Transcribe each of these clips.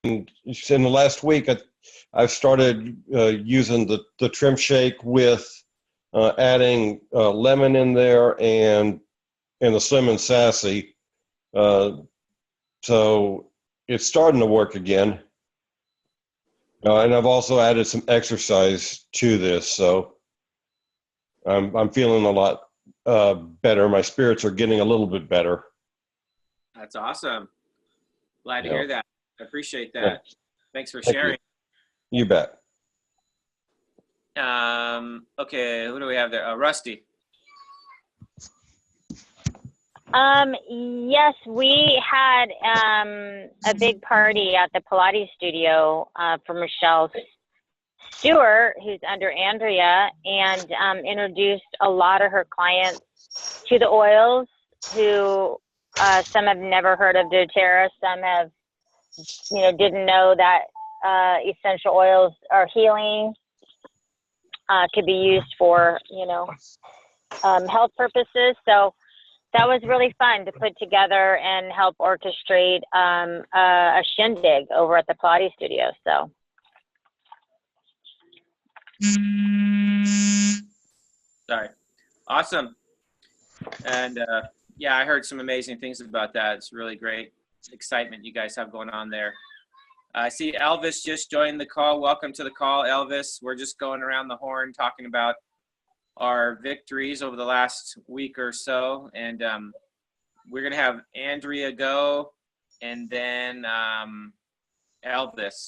in the last week, I've started using the trim shake with adding lemon in there and the Slim and Sassy. So it's starting to work again. And I've also added some exercise to this, so I'm feeling a lot better. My spirits are getting a little bit better. That's awesome. Glad to hear that. I appreciate that. Yeah. Thanks for sharing. You bet. Okay, who do we have there? Rusty. Yes, we had a big party at the Pilates studio for Michelle Stewart, who's under Andrea, and introduced a lot of her clients to the oils, who some have never heard of doTERRA, some have, didn't know that essential oils are healing, could be used for, health purposes. So that was really fun to put together and help orchestrate a shindig over at the Pilates studio. So. Sorry. Awesome. And yeah, I heard some amazing things about that. It's really great excitement you guys have going on there. I see Elvis just joined the call. Welcome to the call, Elvis. We're just going around the horn talking about our victories over the last week or so. And we're going to have Andrea go and then Elvis,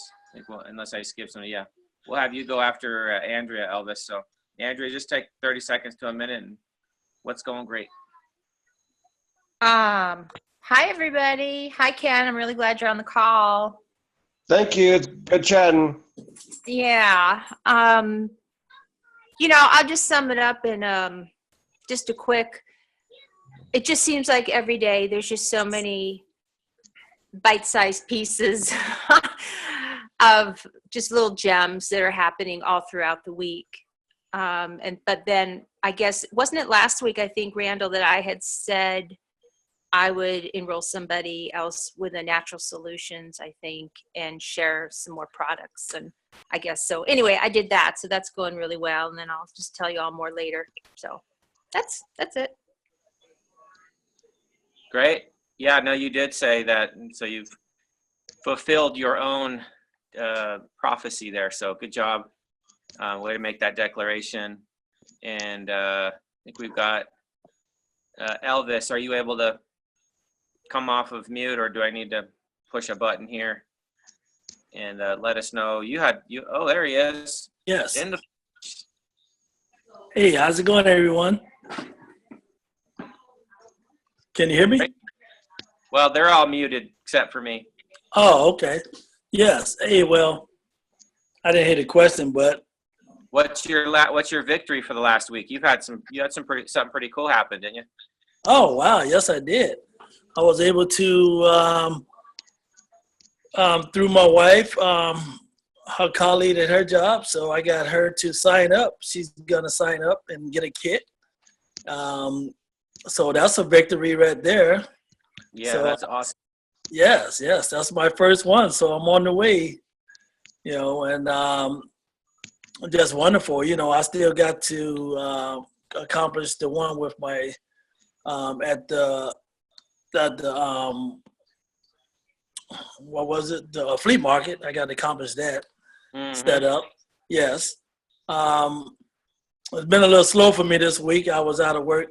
unless I skip something. Yeah, we'll have you go after Andrea, Elvis. So Andrea, just take 30 seconds to a minute and what's going great. Hi, everybody. Hi, Ken. I'm really glad you're on the call. Thank you. It's good chatting. Yeah. I'll just sum it up in just a quick, it just seems like every day there's just so many bite-sized pieces of just little gems that are happening all throughout the week. But then I guess, wasn't it last week, I think, Randall, that I had said I would enroll somebody else with a Natural Solutions, I think, and share some more products. And I guess so. Anyway, I did that. So that's going really well. And then I'll just tell you all more later. So that's it. Great. Yeah, no, you did say that. And so you've fulfilled your own prophecy there. So good job. Way to make that declaration. And I think we've got Elvis. Are you able to come off of mute, or do I need to push a button here and let us know oh, there he is. Yes. Hey, how's it going, everyone? Can you hear me? Well, they're all muted except for me. Oh, okay. Yes. Hey, well, I didn't hear the question, but what's your victory for the last week? You had something pretty cool happen, didn't you? Oh, wow. Yes, I did. I was able to, through my wife, her colleague at her job, so I got her to sign up. She's going to sign up and get a kit. So that's a victory right there. Yeah, so, that's awesome. Yes, that's my first one. So I'm on the way, and just wonderful. I still got to accomplish the one with my at the what was it? The flea market. I got to accomplish that. Set up. Yes. It's been a little slow for me this week. I was out of work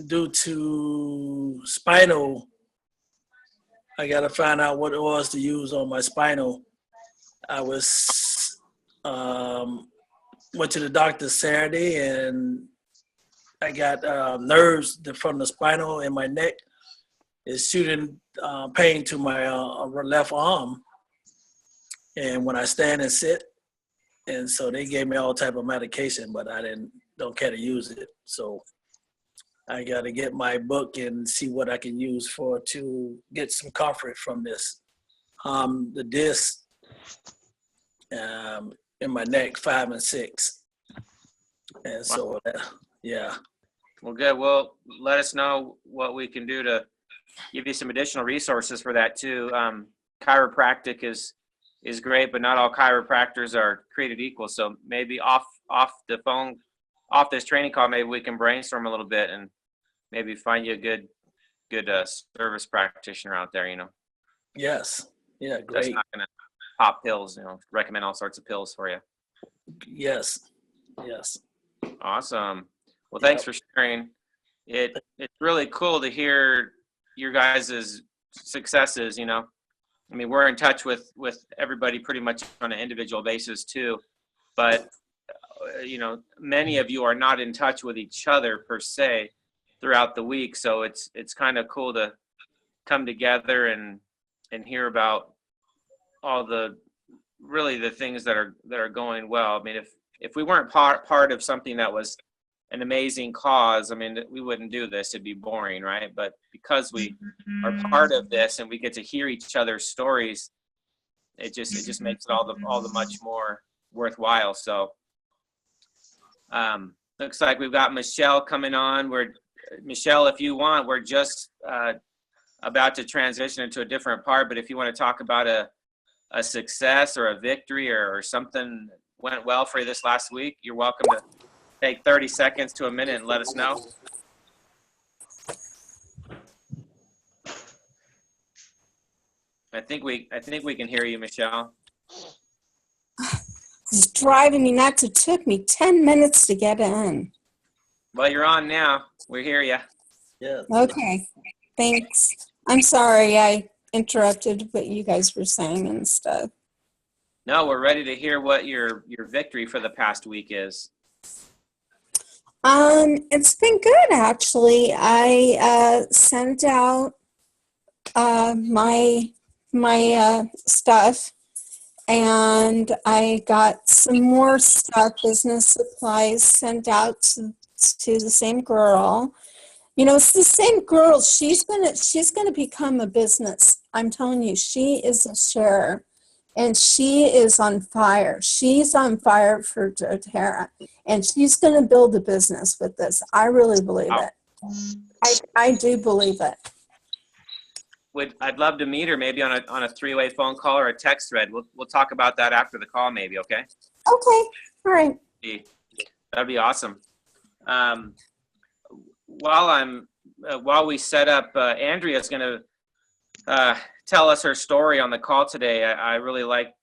due to spinal. I got to find out what it was to use on my spinal. I was went to the doctor Saturday, and I got nerves from the spinal in my neck. It's shooting pain to my left arm, and when I stand and sit, and so they gave me all type of medication, but I don't care to use it. So I got to get my book and see what I can use to get some comfort from this. The disc in my neck, 5 and 6, and so yeah. Well, good. Well, let us know what we can do to give you some additional resources for that too. chiropractic is great, but not all chiropractors are created equal. So maybe off the phone, off this training call, maybe we can brainstorm a little bit and maybe find you a good service practitioner out there. Yes. Yeah, That's great. not gonna pop pills. Recommend all sorts of pills for you. Yes. Yes. Awesome. Well, thanks for sharing. It's really cool to hear your guys' successes. I mean, we're in touch with everybody pretty much on an individual basis too, but many of you are not in touch with each other per se throughout the week. So it's kind of cool to come together and hear about all the things that are going well. I mean, if we weren't part of something that was an amazing cause, I mean, we wouldn't do this. It'd be boring, right? But because we are part of this and we get to hear each other's stories, it just makes it all the much more worthwhile. So looks like we've got Michelle coming on. Michelle, if you want, we're just about to transition into a different part, but if you want to talk about a success or a victory or something went well for you this last week, you're welcome to take 30 seconds to a minute and let us know. I think we can hear you, Michelle. It's driving me nuts. It took me 10 minutes to get in. Well, you're on now. We hear you. Yeah. Okay, thanks. I'm sorry I interrupted what you guys were saying and stuff. No, we're ready to hear what your victory for the past week is. It's been good actually. I sent out my stuff, and I got some more stuff, business supplies, sent out to the same girl. It's the same girl. She's gonna become a business. I'm telling you, she is a sharer, and she is on fire. She's on fire for doTERRA, and she's gonna build a business with this. I really believe it. I do believe it. I'd love to meet her maybe on a three-way phone call or a text thread. We'll talk about that after the call, maybe. Okay. Okay. All right. That'd be awesome. While we set up, Andrea's going to tell us her story on the call today. I really like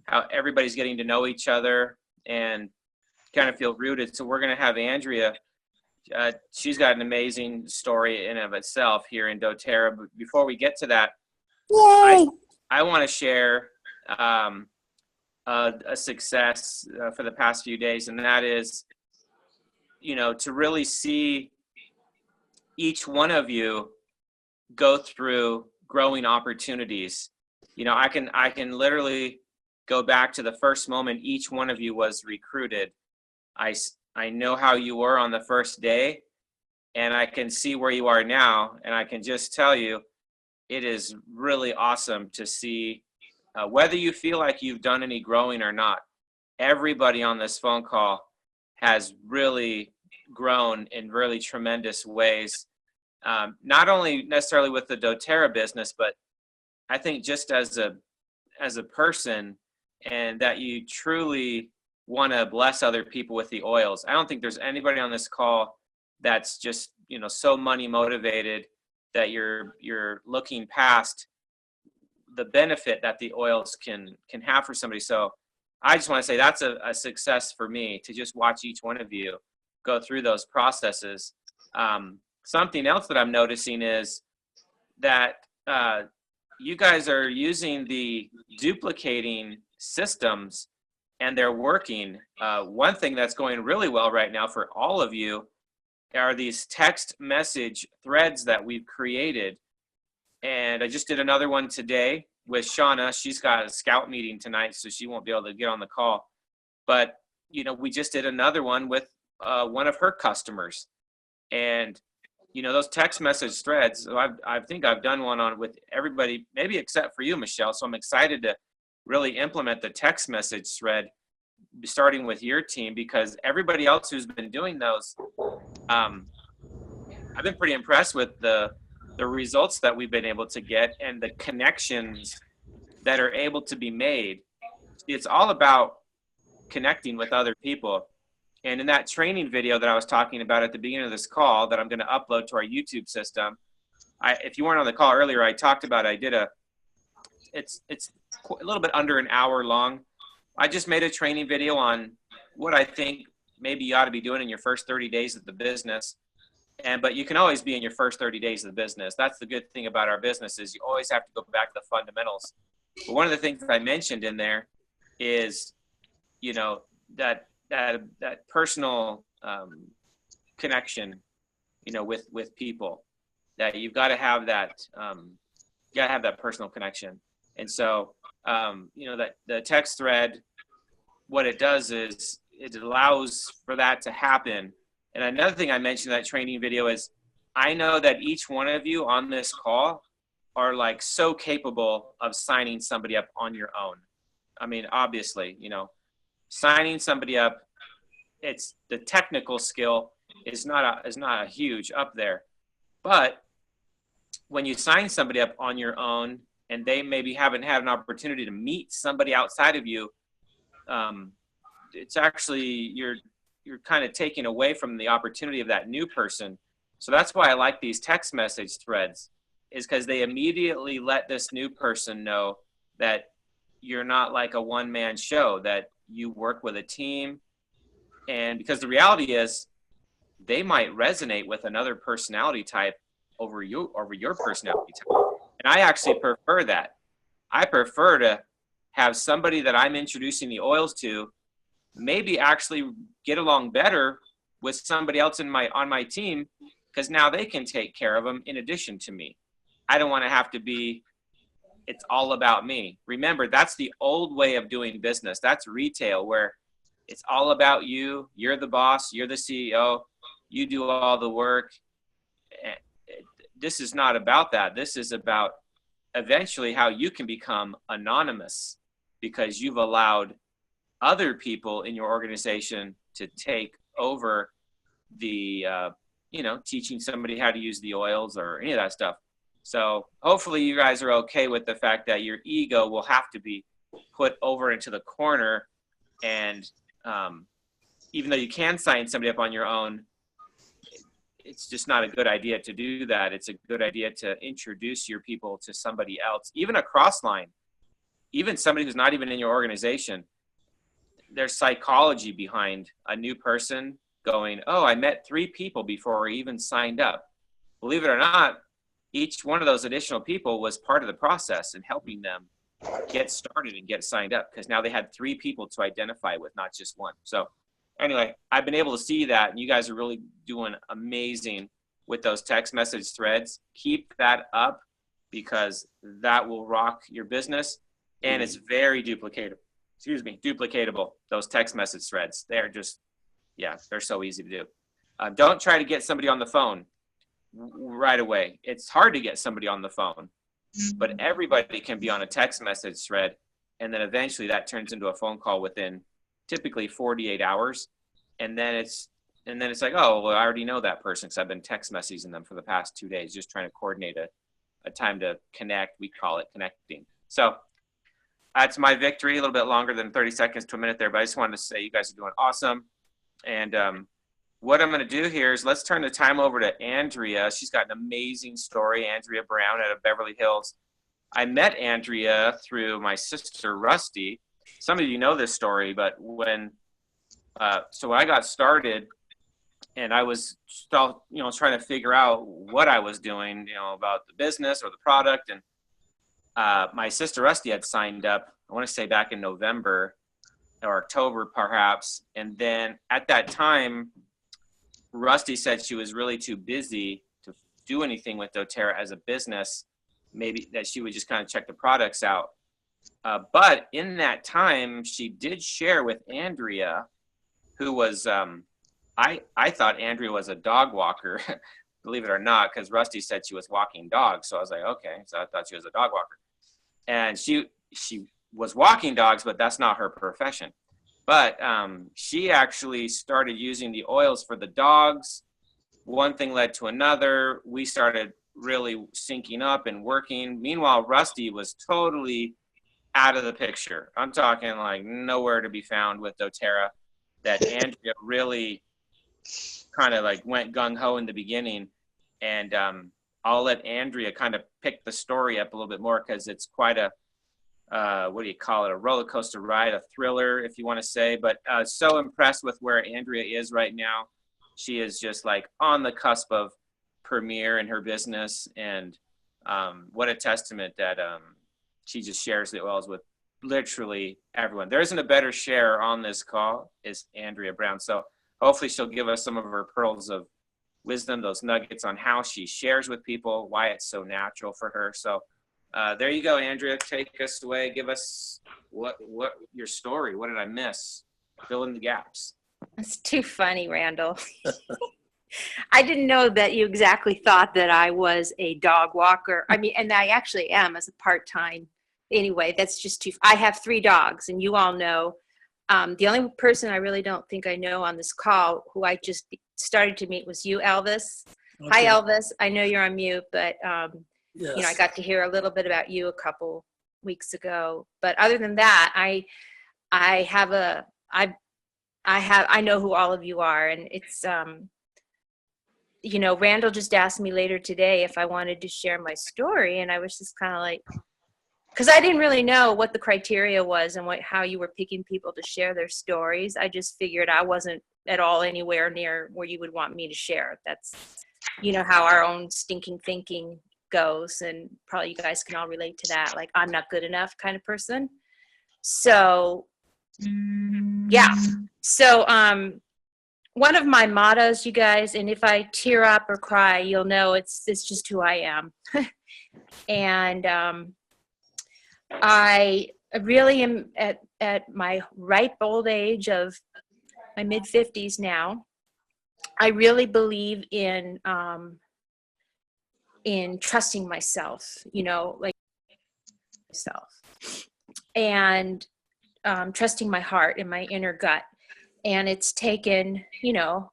how everybody's getting to know each other and kind of feel rooted. So we're going to have Andrea. She's got an amazing story in and of itself here in doTERRA. But before we get to that, Yay! I want to share a success for the past few days, and that is, to really see each one of you go through growing opportunities. I can literally go back to the first moment each one of you was recruited. I know how you were on the first day, and I can see where you are now, and I can just tell you, it is really awesome to see whether you feel like you've done any growing or not. Everybody on this phone call has really grown in really tremendous ways, not only necessarily with the doTERRA business, but I think just as a person, and that you truly want to bless other people with the oils. I don't think there's anybody on this call that's just so money motivated that you're looking past the benefit that the oils can have for somebody. So I just want to say that's a success for me, to just watch each one of you go through those processes. Something else that I'm noticing is that you guys are using the duplicating systems, and they're working. One thing that's going really well right now for all of you are these text message threads that we've created. And I just did another one today with Shauna. She's got a scout meeting tonight, so she won't be able to get on the call. But, we just did another one with one of her customers. And, those text message threads, so I think I've done one on with everybody, maybe except for you, Michelle. So I'm excited to really implement the text message thread, starting with your team, because everybody else who's been doing those, I've been pretty impressed with the results that we've been able to get and the connections that are able to be made. It's all about connecting with other people. And in that training video that I was talking about at the beginning of this call that I'm going to upload to our YouTube system, if you weren't on the call earlier, I talked about, it's a little bit under an hour long. I just made a training video on what I think maybe you ought to be doing in your first 30 days of the business. But you can always be in your first 30 days of the business. That's the good thing about our business is you always have to go back to the fundamentals. But one of the things that I mentioned in there is, you know, that personal connection, you know, with people, that you've got to have that, personal connection. And so, you know, that the text thread, what it does is it allows for that to happen. And another thing I mentioned in that training video is I know that each one of you on this call are like so capable of signing somebody up on your own. I mean, obviously, you know, signing somebody up, it's the technical skill is not a huge up there. But when you sign somebody up on your own and they maybe haven't had an opportunity to meet somebody outside of you, it's actually, you're kind of taking away from the opportunity of that new person. So that's why I like these text message threads, is because they immediately let this new person know that you're not like a one-man show, that you work with a team. And because the reality is they might resonate with another personality type over your personality type. And I actually prefer that. I prefer to have somebody that I'm introducing the oils to maybe actually get along better with somebody else on my team, because now they can take care of them in addition to me. I don't want to have to be, it's all about me. Remember, that's the old way of doing business. That's retail, where it's all about you. You're the boss. You're the CEO. You do all the work. This is not about that. This is about eventually how you can become anonymous because you've allowed other people in your organization to take over the, teaching somebody how to use the oils or any of that stuff. So hopefully you guys are okay with the fact that your ego will have to be put over into the corner. And even though you can sign somebody up on your own, it's just not a good idea to do that. It's a good idea to introduce your people to somebody else, even a cross line, even somebody who's not even in your organization. There's psychology behind a new person going, oh, I met 3 people before I even signed up. Believe it or not, each one of those additional people was part of the process in helping them get started and get signed up, because now they had 3 people to identify with, not just one. So anyway, I've been able to see that, and you guys are really doing amazing with those text message threads. Keep that up, because that will rock your business, and it's very duplicatable. Those text message threads. They're just, they're so easy to do. Don't try to get somebody on the phone right away. It's hard to get somebody on the phone, but everybody can be on a text message thread, and then eventually that turns into a phone call within typically 48 hours. And then it's like, oh, well, I already know that person because I've been text messaging them for the past 2 days, just trying to coordinate a time to connect. We call it connecting. So that's my victory. A little bit longer than 30 seconds to a minute there, but I just wanted to say you guys are doing awesome. And what I'm going to do here is let's turn the time over to Andrea. She's got an amazing story, Andrea Brown out of Beverly Hills. I met Andrea through my sister, Rusty. Some of you know this story, but when I got started and I was still, trying to figure out what I was doing, about the business or the product. And my sister, Rusty, had signed up, I want to say back in November or October, perhaps. And then at that time, Rusty said she was really too busy to do anything with doTERRA as a business, maybe that she would just kind of check the products out. But in that time, she did share with Andrea, who was, I thought Andrea was a dog walker, believe it or not, because Rusty said she was walking dogs. So I was like, okay, so I thought she was a dog walker. And she was walking dogs, but that's not her profession. But she actually started using the oils for the dogs. One thing led to another. We started really syncing up and working. Meanwhile, Rusty was totally out of the picture. I'm talking like nowhere to be found with doTERRA. That Andrea really kind of like went gung-ho in the beginning. And I'll let Andrea kind of pick the story up a little bit more, because it's quite a, what do you call it, a roller coaster ride, a thriller, if you want to say. But so impressed with where Andrea is right now. She is just like on the cusp of premiere in her business. And what a testament that she just shares it well with literally everyone. There isn't a better share on this call is Andrea Brown. So hopefully she'll give us some of her pearls of wisdom, those nuggets on how she shares with people, why it's so natural for her. So there you go, Andrea. Take us away. Give us what your story. What did I miss? Fill in the gaps. That's too funny, Randall. I didn't know that you exactly thought that I was a dog walker. I mean, and I actually am as a part-time. Anyway, that's just too. I have 3 dogs, and you all know. The only person I really don't think I know on this call who I just started to meet was you, Elvis. Okay. Hi, Elvis. I know you're on mute, but Yes. you know, I got to hear a little bit about you a couple weeks ago. But other than that, I know who all of you are, and it's you know, Randall just asked me later today if I wanted to share my story, and I was just kind of like, because I didn't really know what the criteria was and how you were picking people to share their stories. I just figured I wasn't at all anywhere near where you would want me to share. That's, you know, how our own stinking thinking goes, and probably you guys can all relate to that. Like, I'm not good enough kind of person. So, yeah. So, one of my mottos, you guys, and if I tear up or cry, you'll know it's just who I am. And I really am at my ripe old age of my mid-50s now. I really believe in trusting myself, you know, like myself, and trusting my heart and my inner gut. And it's taken, you know,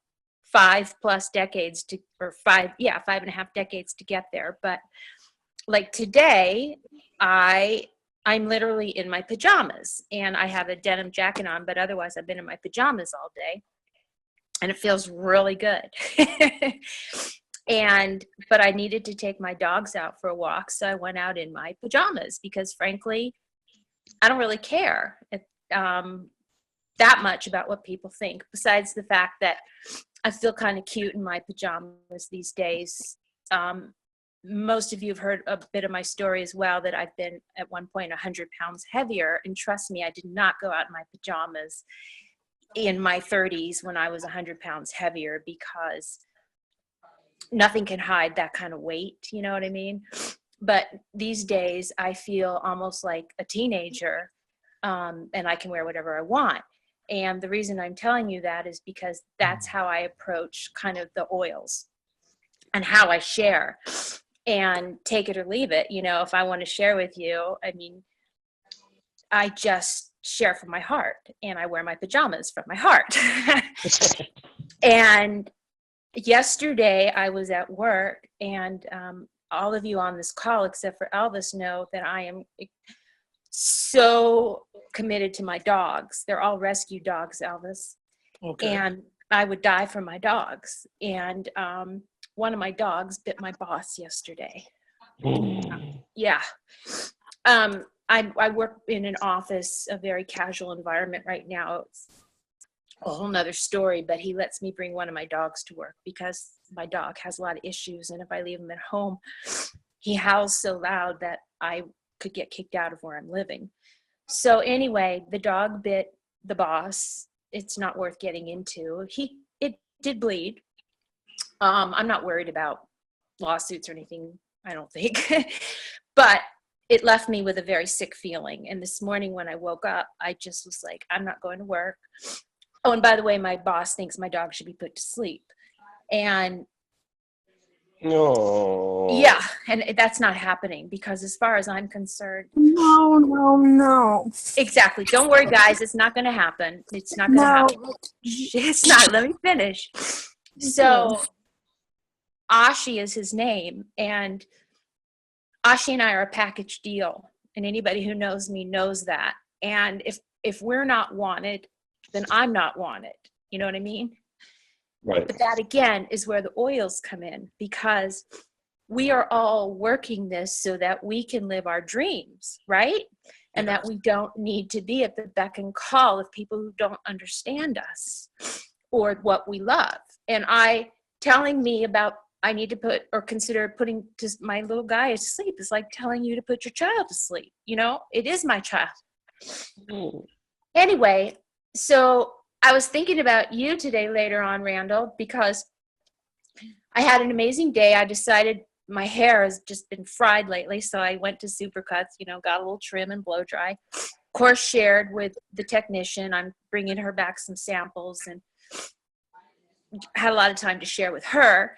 5+ decades or 5.5 decades to get there. But like today, I'm literally in my pajamas, and I have a denim jacket on, but otherwise I've been in my pajamas all day, and it feels really good. But I needed to take my dogs out for a walk, so I went out in my pajamas because, frankly, I don't really care that much about what people think, besides the fact that I feel kind of cute in my pajamas these days. Most of you have heard a bit of my story as well, that I've been at one point 100 pounds heavier. And trust me, I did not go out in my pajamas in my 30s when I was 100 pounds heavier, because nothing can hide that kind of weight. You know what I mean? But these days I feel almost like a teenager, and I can wear whatever I want. And the reason I'm telling you that is because that's how I approach kind of the oils and how I share. And take it or leave it. You know, if I want to share with you, I mean, I just share from my heart, and I wear my pajamas from my heart. And yesterday I was at work, and all of you on this call, except for Elvis, know that I am so committed to my dogs. They're all rescue dogs, Elvis. Okay. And I would die for my dogs. And one of my dogs bit my boss yesterday. Yeah. I work in an office, a very casual environment right now. It's a whole nother story, but he lets me bring one of my dogs to work because my dog has a lot of issues. And if I leave him at home, he howls so loud that I could get kicked out of where I'm living. So anyway, the dog bit the boss. It's not worth getting into. It did bleed. I'm not worried about lawsuits or anything, I don't think. But it left me with a very sick feeling. And this morning when I woke up, I just was like, I'm not going to work. Oh, and by the way, my boss thinks my dog should be put to sleep. And No. yeah, and that's not happening, because as far as I'm concerned. No. Exactly. Don't worry, guys. It's not going to happen. It's not going to happen. It's not. Let me finish. So Ashi is his name, and Ashi and I are a package deal. and anybody who knows me knows that. And if we're not wanted, then I'm not wanted. You know what I mean? Right. But that again is where the oils come in, because we are all working this so that we can live our dreams, right? And that we don't need to be at the beck and call of people who don't understand us or what we love. And telling me about I need to put or consider putting just my little guy to sleep is like telling you to put your child to sleep. You know, it is my child. Anyway, so I was thinking about you today later on, Randall, because I had an amazing day. I decided my hair has just been fried lately, so I went to Supercuts, you know, got a little trim and blow dry. Of course, shared with the technician. I'm bringing her back some samples and had a lot of time to share with her.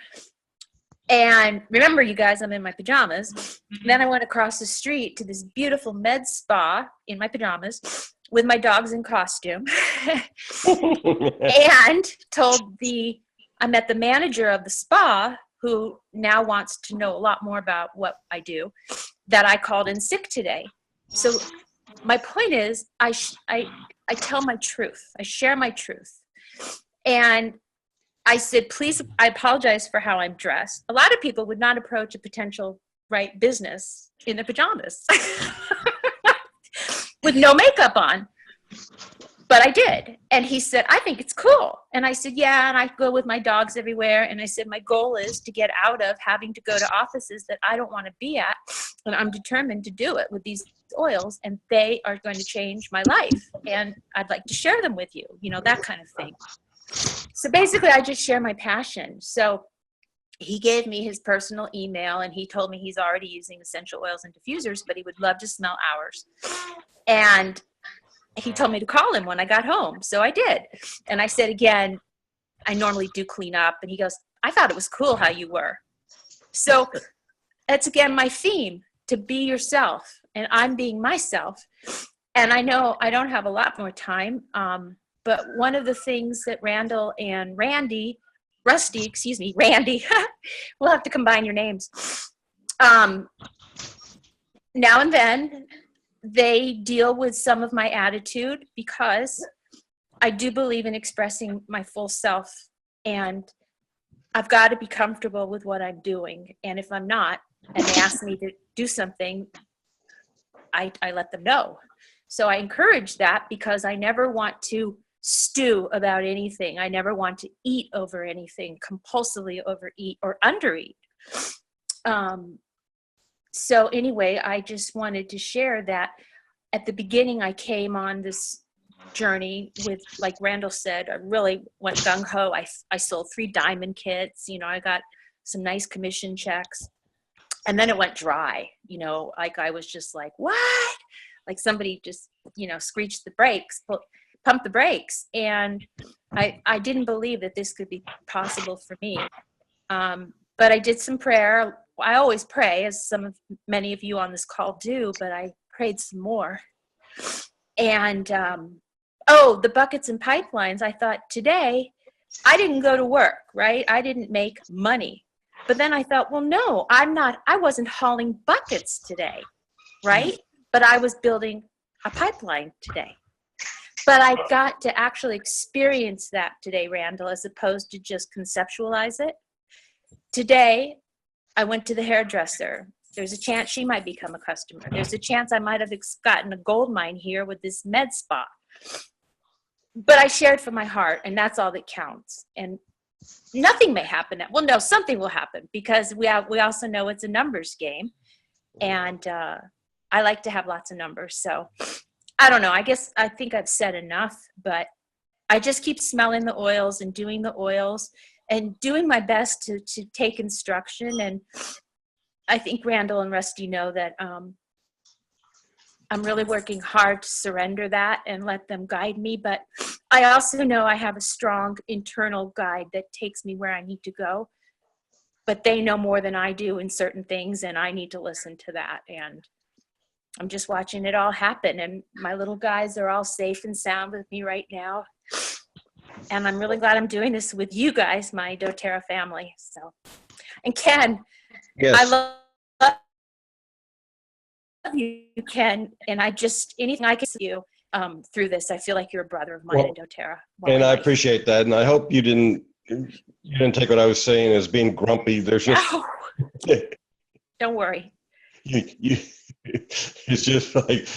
And remember, you guys, I'm in my pajamas. Then I went across the street to this beautiful med spa in my pajamas with my dogs in costume and I met the manager of the spa, who now wants to know a lot more about what I do, that I called in sick today. So my point is I tell my truth. I share my truth. And I said, please, I apologize for how I'm dressed. A lot of people would not approach a potential business in their pajamas with no makeup on. But I did. And he said, I think it's cool. And I said, yeah, and I go with my dogs everywhere. And I said, my goal is to get out of having to go to offices that I don't want to be at. And I'm determined to do it with these oils. And they are going to change my life. And I'd like to share them with you, you know, that kind of thing. So basically, I just share my passion. So he gave me his personal email, and he told me he's already using essential oils and diffusers, but he would love to smell ours. And he told me to call him when I got home. So I did. And I said, again, I normally do clean up. And he goes, I thought it was cool how you were. So that's, again, my theme, to be yourself. And I'm being myself. And I know I don't have a lot more time. But one of the things that Randall and Randy, we'll have to combine your names. Now and then, they deal with some of my attitude, because I do believe in expressing my full self, and I've got to be comfortable with what I'm doing. And if I'm not, and they ask me to do something, I let them know. So I encourage that, because I never want to stew about anything. I never want to eat over anything, compulsively overeat or undereat. So anyway, I just wanted to share that at the beginning I came on this journey with, like Randall said, I really went gung-ho. I sold 3 diamond kits. You know, I got some nice commission checks. And then it went dry. You know, like I was just like, what? Like somebody just, you know, screeched the brakes, pumped the brakes. And I didn't believe that this could be possible for me. But I did some prayer. I always pray, as many of you on this call do, but I prayed some more. And, the buckets and pipelines, I thought today, I didn't go to work, right? I didn't make money. But then I thought, well, no, I wasn't hauling buckets today, right? But I was building a pipeline today. But I got to actually experience that today, Randall, as opposed to just conceptualize it. Today, I went to the hairdresser. There's a chance she might become a customer. There's a chance I might have gotten a gold mine here with this med spa. But I shared from my heart, and that's all that counts. And nothing may happen. Well, no, something will happen, because we also know it's a numbers game. And I like to have lots of numbers. So I don't know. I think I've said enough, but I just keep smelling the oils and doing the oils and doing my best to take instruction. And I think Randall and Rusty know that I'm really working hard to surrender that and let them guide me. But I also know I have a strong internal guide that takes me where I need to go. But they know more than I do in certain things, and I need to listen to that. And I'm just watching it all happen. And my little guys are all safe and sound with me right now. And I'm really glad I'm doing this with you guys, my doTERRA family. So, and Ken, Yes. I love you, Ken. And anything I can see you through this, I feel like you're a brother of mine Well, in doTERRA. And I appreciate that. And I hope you didn't take what I was saying as being grumpy. There's just, No, don't worry. it's just like,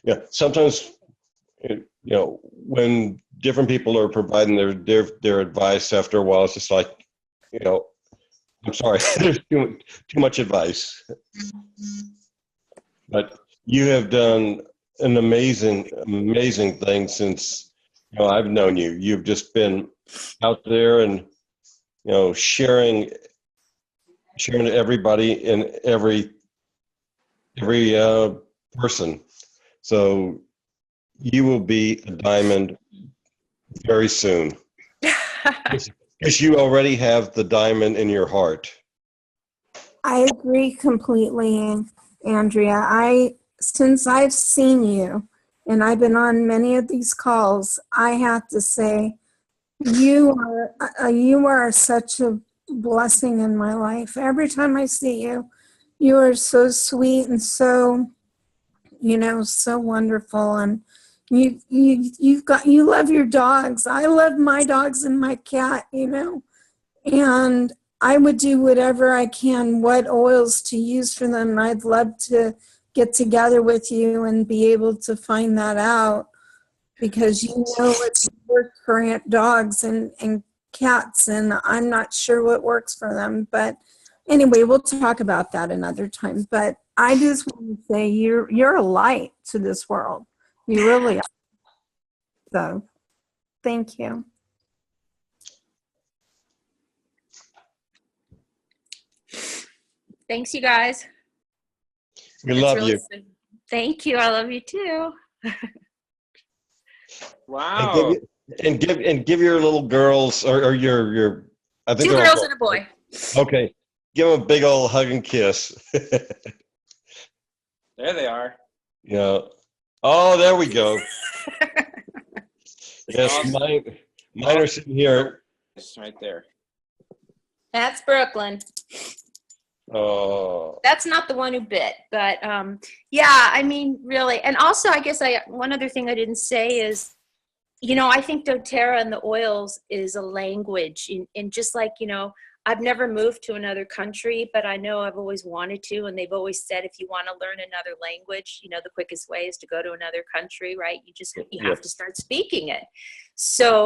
yeah, sometimes, when different people are providing their advice after a while, it's just like, I'm sorry, there's too much advice. But you have done an amazing thing since, I've known you. You've just been out there and, sharing to everybody and every person. So you will be a diamond very soon. Because you already have the diamond in your heart. I agree completely, Andrea. Since I've seen you, and I've been on many of these calls, I have to say, you are such a blessing in my life. Every time I see you, you are so sweet and so, so wonderful. And you love your dogs. I love my dogs and my cat, and I would do whatever I can, what oils to use for them. I'd love to get together with you and be able to find that out, because what works for dogs and cats, and I'm not sure what works for them. But anyway, we'll talk about that another time. But I just want to say you're a light to this world. You really are. So thank you. Thanks, you guys. We love you. Sweet. Thank you. I love you too. Wow. And give your little girls or your I think 2 they're girls all, and a boy. okay. Give them a big old hug and kiss. There they are. Yeah. Oh, there we go. Yes, Awesome. mine are sitting here. It's right there. That's Brooklyn. Oh. That's not the one who bit, but yeah, I mean, really. And also, I guess one other thing I didn't say is, I think doTERRA and the oils is a language. And just like, I've never moved to another country, but I know I've always wanted to. And they've always said, if you want to learn another language, the quickest way is to go to another country, right? You have to start speaking it. So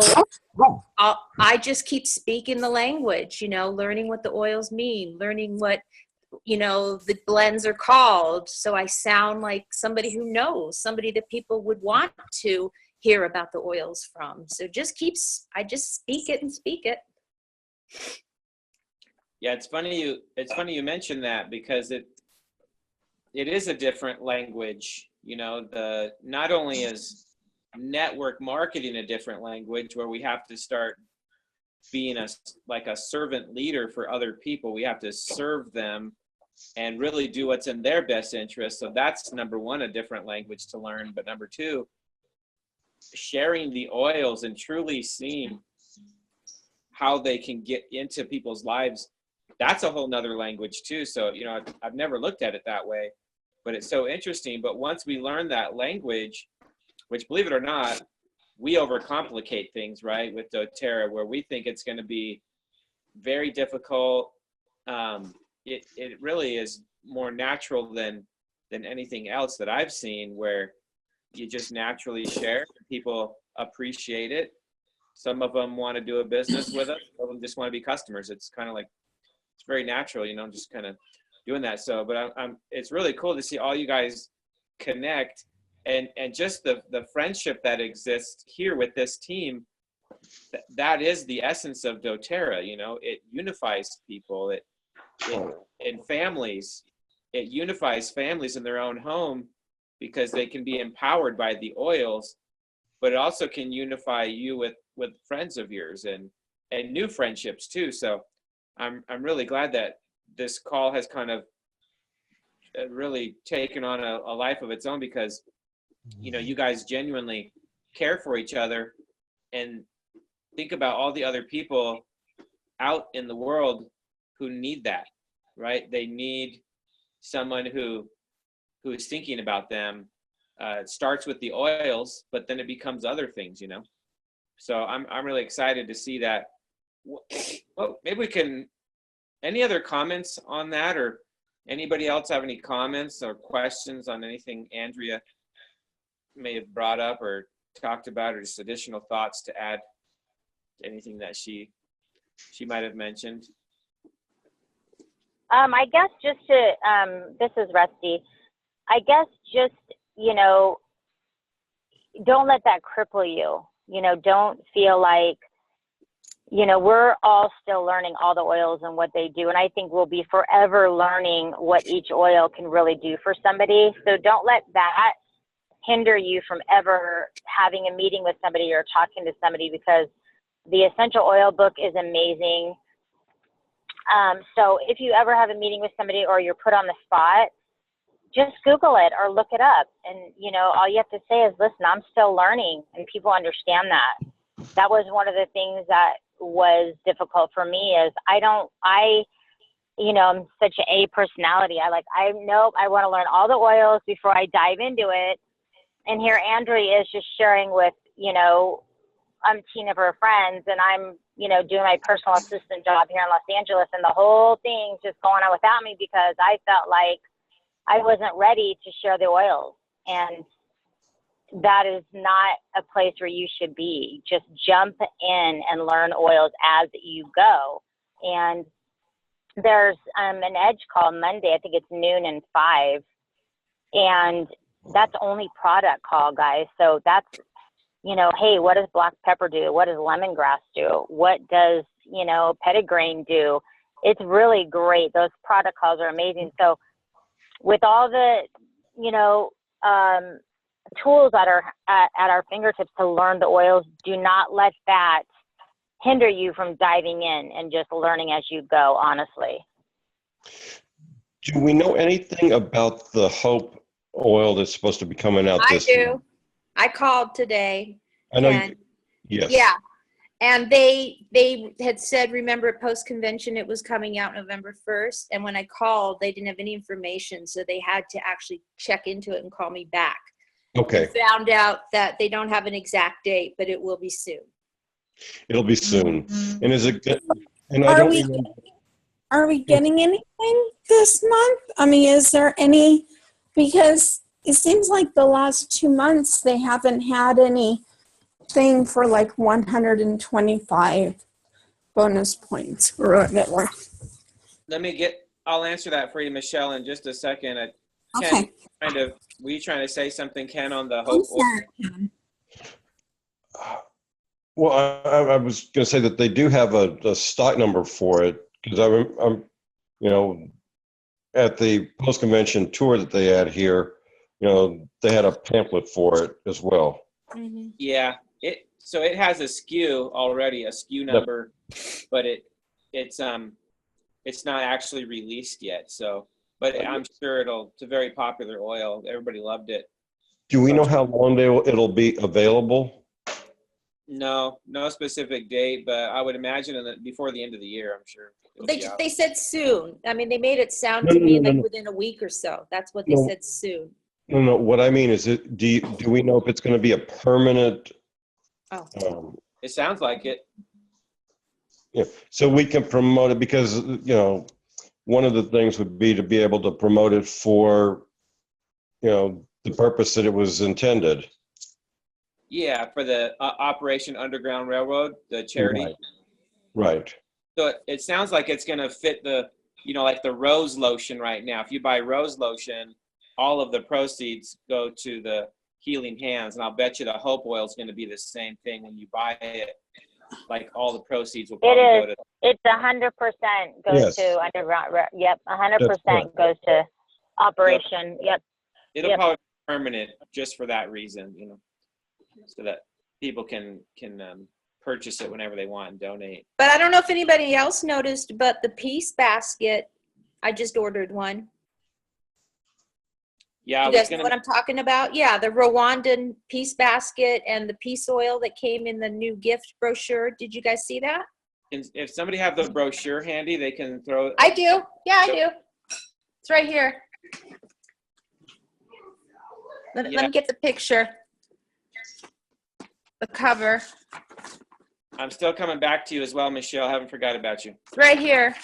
I just keep speaking the language, learning what the oils mean, learning what, the blends are called. So I sound like somebody who knows, somebody that people would want to hear about the oils from. So I just speak it and speak it. Yeah, it's funny you mentioned that, because it is a different language. Not only is network marketing a different language, where we have to start being like a servant leader for other people. We have to serve them and really do what's in their best interest. So that's number one, a different language to learn. But number two, sharing the oils and truly seeing how they can get into people's lives, that's a whole nother language too. So, I've never looked at it that way, but it's so interesting. But once we learn that language, which, believe it or not, we overcomplicate things, right? With doTERRA, where we think it's going to be very difficult. It really is more natural than anything else that I've seen, where you just naturally share. People appreciate it. Some of them want to do a business with us. Some of them just want to be customers. It's kind of like, it's very natural, just kind of doing that. So, but it's really cool to see all you guys connect, and just the friendship that exists here with this team. That is the essence of doTERRA. It unifies people. In families, it unifies families in their own home, because they can be empowered by the oils, but it also can unify you with friends of yours and new friendships too. So I'm really glad that this call has kind of really taken on a life of its own, because you guys genuinely care for each other, and think about all the other people out in the world who need that, right? They need someone who who is thinking about them, it starts with the oils, but then it becomes other things, you know? So I'm really excited to see that. Well, maybe we can, any other comments on that, or anybody else have any comments or questions on anything Andrea may have brought up or talked about, or just additional thoughts to add to anything that she might have mentioned? I guess just to, this is Rusty. I guess just, you know, don't let that cripple you. You know, don't feel like, you know, we're all still learning all the oils and what they do. And I think we'll be forever learning what each oil can really do for somebody. So don't let that hinder you from ever having a meeting with somebody or talking to somebody, because the essential oil book is amazing. So if you ever have a meeting with somebody or you're put on the spot, just Google it or look it up. And, you know, all you have to say is, listen, I'm still learning, and people understand that. That was one of the things that was difficult for me is you know, I'm such an A personality. I know I want to learn all the oils before I dive into it. And here Andrea is just sharing with, you know, umpteen of her friends, and I'm, you know, doing my personal assistant job here in Los Angeles, and the whole thing's just going on without me because I felt like I wasn't ready to share the oils. And that is not a place where you should be. Just jump in and learn oils as you go. And there's an edge call Monday. I think it's noon and 5. And that's only product call, guys. So that's, you know, hey, what does black pepper do? What does lemongrass do? What does, you know, petitgrain do? It's really great. Those product calls are amazing. So with all the, you know, tools that are at our fingertips to learn the oils, do not let that hinder you from diving in and just learning as you go, honestly. Do we know anything about the Hope oil that's supposed to be coming out I this do. year? I called today. I know. And Yes. yeah. And they had said, remember at post-convention, it was coming out November 1st. And when I called, they didn't have any information. So they had to actually check into it and call me back. Okay. And found out that they don't have an exact date, but it will be soon. It'll be soon. And is it good? And I Are don't we, remember. are we getting anything this month? I mean, is there any, because it seems like the last 2 months they haven't had anything for like 125 bonus points or whatever. I'll answer that for you, Michelle, in just a second. Okay. Ken, were you trying to say something, Ken, on the I'm Hope oil? sorry, Ken. Well, I was going to say that they do have a stock number for it, because I'm, you know, at the post-convention tour that they had here, you know, they had a pamphlet for it as well. Mm-hmm. Yeah, so it has a SKU already, a SKU number, but it's not actually released yet. So, but I'm sure it's a very popular oil. Everybody loved it. Do we know how long it'll be available? No specific date, but I would imagine before the end of the year, I'm sure. They said soon. I mean, they made it sound to me like within a week or so. That's what they said, soon. No. What I mean is, do we know if it's going to be a permanent? It sounds like it. Yeah. So we can promote it, because, you know, one of the things would be to be able to promote it for, you know, the purpose that it was intended. Yeah, for the Operation Underground Railroad, the charity. Right. So it sounds like it's going to fit the, you know, like the rose lotion right now. If you buy rose lotion, all of the proceeds go to the Healing Hands. And I'll bet you the Hope oil is going to be the same thing when you buy it. Like all the proceeds will probably go to. It's 100% goes to underground. Yep, 100% goes to Operation. Yep. It'll probably be permanent just for that reason, you know, so that people can purchase it whenever they want and donate. But I don't know if anybody else noticed, but the Peace Basket, I just ordered one. Yeah, You guys know what I'm talking about? Yeah, the Rwandan Peace Basket and the Peace Oil that came in the new gift brochure. Did you guys see that? If somebody have the brochure handy, they can throw it. I do. Yeah, I do. It's right here. Let Yeah. me get the picture. The cover. I'm still coming back to you as well, Michelle. I haven't forgot about you. Right here.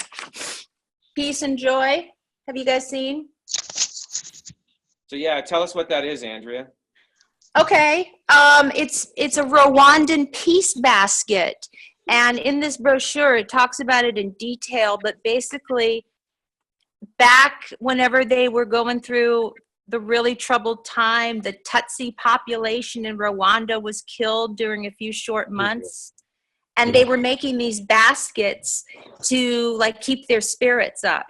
Peace and Joy. Have you guys seen? So yeah, tell us what that is, Andrea. Okay. It's a Rwandan peace basket. And in this brochure, it talks about it in detail, but basically back whenever they were going through the really troubled time, the Tutsi population in Rwanda was killed during a few short months. And they were making these baskets to like keep their spirits up.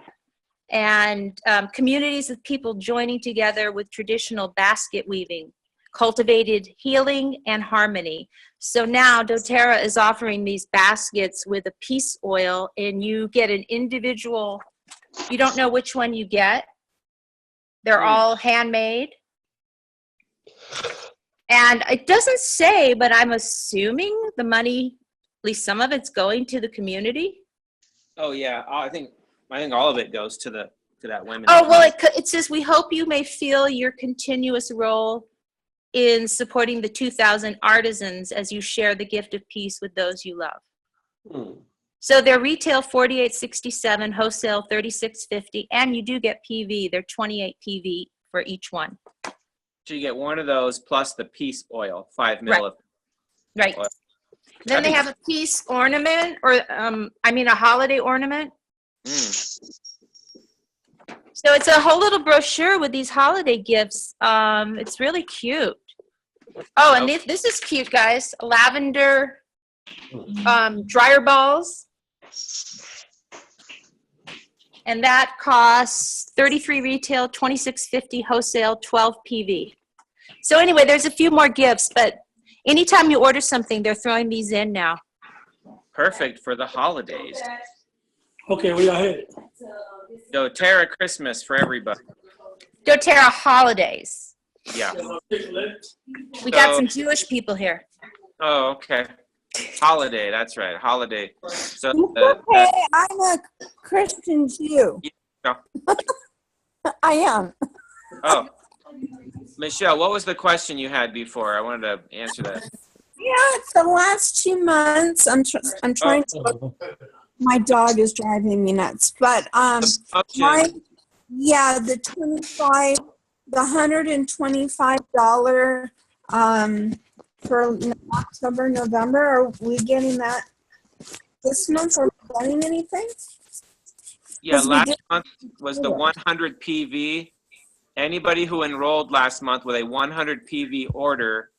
And communities of people joining together with traditional basket weaving cultivated healing and harmony. So now doTERRA is offering these baskets with a peace oil, and you get an individual, you don't know which one you get. They're all handmade. And it doesn't say, but I'm assuming the money, at least some of it's going to the community. Oh yeah, I think all of it goes to that women. Oh, well, it says, we hope you may feel your continuous role in supporting the 2,000 artisans as you share the gift of peace with those you love. So they're retail $48.67, wholesale $36.50, and you do get PV. They're 28 PV for each one. So you get one of those plus the peace oil, 5 mil of Right. oil. Then they have a peace ornament, or a holiday ornament. So it's a whole little brochure with these holiday gifts. It's really cute. Oh, and this is cute, guys. Lavender dryer balls. And that costs $33 retail, $26.50 wholesale, $12 PV. So anyway, there's a few more gifts, but anytime you order something, they're throwing these in now. Perfect for the holidays. Okay, where y'all headed? doTERRA Christmas for everybody. doTERRA holidays. Yeah. We got some Jewish people here. Oh, okay. Holiday, that's right. Holiday. So Okay, I'm a Christian Jew. Yeah. I am. Oh, Michelle, what was the question you had before? I wanted to answer that. Yeah, the last 2 months, I'm trying to. My dog is driving me nuts, but the $125 for October, November. Are we getting that this month? Are we getting anything? Yeah, last month was the 100 PV. Anybody who enrolled last month with a 100 PV order,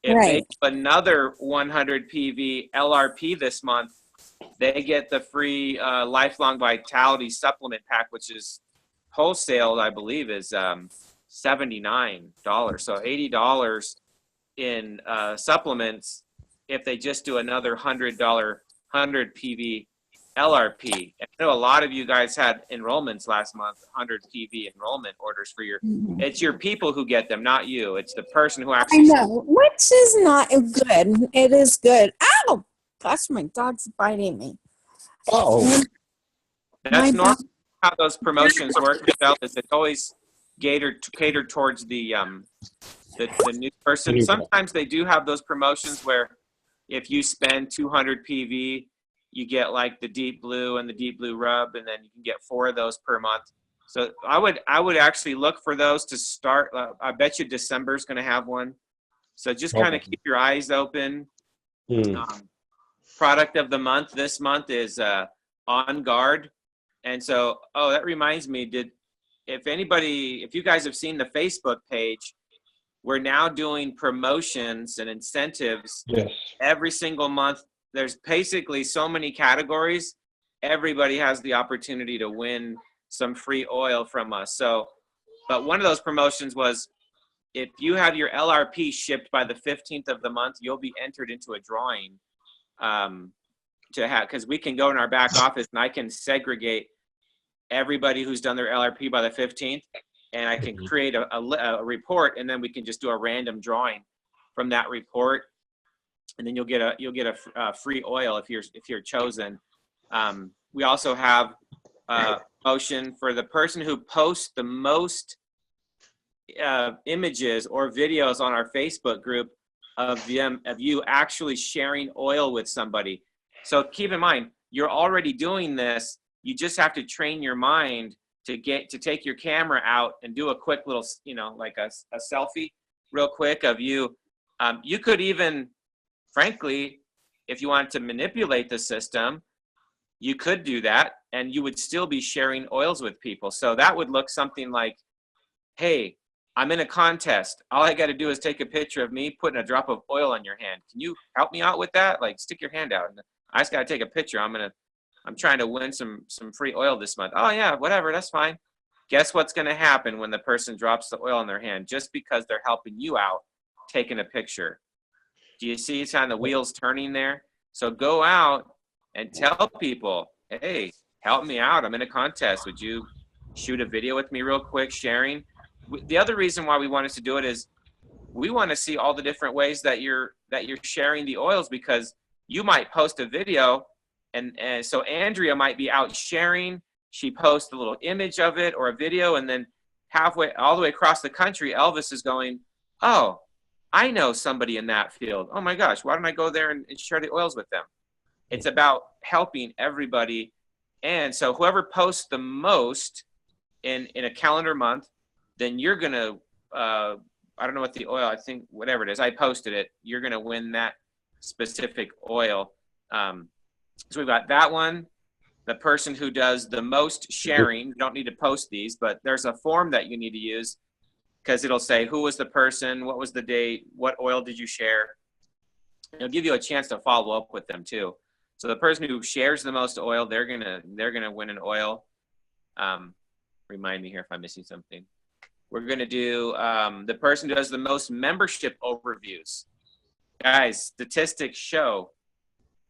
if they do another 100 PV LRP this month, they get the free Lifelong Vitality Supplement Pack, which is wholesale, I believe, is $79. So $80 in supplements if they just do another $100 100 PV LRP. I know a lot of you guys had enrollments last month, 100 PV enrollment orders for your, it's your people who get them, not you. It's the person who actually. I know, which is not good. It is good. Ow! Gosh, my dog's biting me. Oh, That's normal how those promotions work, Michelle, is it's always catered towards the new person. Sometimes they do have those promotions where if you spend 200 PV, you get like the deep blue and the deep blue rub, and then you can get 4 of those per month. So I would actually look for those to start. I bet you December is going to have one. So just kind of keep your eyes open. Product of the month this month is On Guard. And so, that reminds me, if you guys have seen the Facebook page, we're now doing promotions and incentives every single month. There's basically so many categories. Everybody has the opportunity to win some free oil from us. So, but one of those promotions was if you have your LRP shipped by the 15th of the month, you'll be entered into a drawing to have, because we can go in our back office and I can segregate everybody who's done their LRP by the 15th, and I can create a report, and then we can just do a random drawing from that report, and then you'll get a free oil if you're chosen. We also have a motion for the person who posts the most images or videos on our Facebook group of you actually sharing oil with somebody. So keep in mind, you're already doing this. You just have to train your mind to take your camera out and do a quick little, like a selfie real quick of you. You could even, frankly, if you wanted to manipulate the system, you could do that and you would still be sharing oils with people. So that would look something like, hey, I'm in a contest. All I got to do is take a picture of me putting a drop of oil on your hand. Can you help me out with that? Like, stick your hand out. I just got to take a picture. I'm trying to win some free oil this month. Oh yeah, whatever, that's fine. Guess what's going to happen when the person drops the oil in their hand? Just because they're helping you out, taking a picture. Do you see it's on the wheels turning there? So go out and tell people, hey, help me out. I'm in a contest. Would you shoot a video with me real quick, sharing? The other reason why we wanted to do it is we want to see all the different ways that you're sharing the oils, because you might post a video and so Andrea might be out sharing. She posts a little image of it or a video, and then halfway, all the way across the country, Elvis is going, oh, I know somebody in that field. Oh my gosh, why don't I go there and share the oils with them? It's about helping everybody. And so whoever posts the most in a calendar month, then you're going to, I don't know what the oil, I think whatever it is, I posted it, you're going to win that specific oil. So we've got that one, the person who does the most sharing. You don't need to post these, but there's a form that you need to use, because it'll say who was the person, what was the date, what oil did you share. It'll give you a chance to follow up with them too. So the person who shares the most oil, they're gonna win an oil. Remind me here if I'm missing something. We're gonna do the person who does the most membership overviews. Guys, statistics show